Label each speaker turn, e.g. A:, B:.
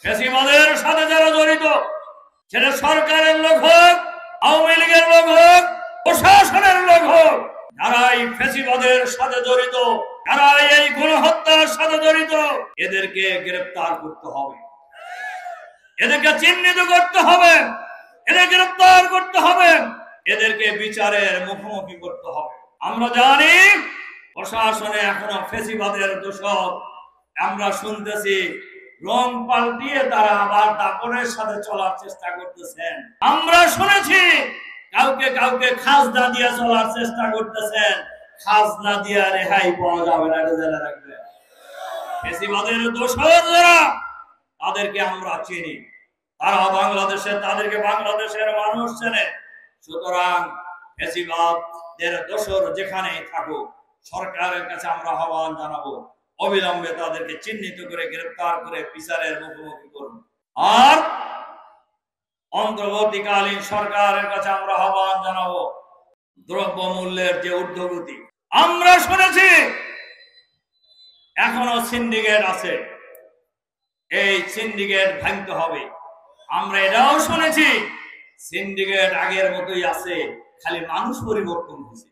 A: ফ্যাসিবাদের সাথে যারা জড়িত, সেটা সরকারের লোক হোক, আওয়ামী লীগের লোক হোক, প্রশাসনের লোক হোক, যারা এই ফ্যাসিবাদের সাথে জড়িত, যারা এই গণহত্যার সাথে জড়িত, এদেরকে গ্রেফতার করতে হবে, এদেরকে চিহ্নিত করতে হবে, এদের গ্রেফতার করতে হবে, এদেরকে বিচারের মুখোমুখি করতে হবে। আমরা জানি প্রশাসনে এখনো ফ্যাসিবাদের দোষর। আমরা শুনতেছি রং পাল্টিয়ে তারা আবার দাপটের সাথে চলার চেষ্টা করতেছেন। আমরা শুনেছি কাউকে কাউকে খাজনা দিয়ে চলার চেষ্টা করতেছেন। খাজনা দিয়ে রেহাই পাওয়া যাবে না, জেলে রাখবে। ফ্যাসিবাদের দোষর যারা, তাদেরকে আমরা চিনি, তারা বাংলাদেশে, তাদেরকে বাংলাদেশের মানুষ চেনে। সুতরাং ফ্যাসিবাদের দোষর যেখানেই থাকুক, সরকারের কাছে আমরা আহ্বান জানাবো, অবিলম্বে তাদেরকে চিহ্নিত করে গ্রেফতার করে বিচারের মুখোমুখি করুন। আর অন্তর্বর্তীকালীন সরকারের কাছে আমরা আহ্বান জানাবো, দ্রব্য মূল্যের যে ঊর্ধ্বগতি, আমরা শুনেছি এখনো সিন্ডিকেট আছে, এই সিন্ডিকেট ভাঙতে হবে। আমরা এটাও শুনেছি সিন্ডিকেট আগের মতোই আছে, খালি মানুষ পরিবর্তন হয়েছে।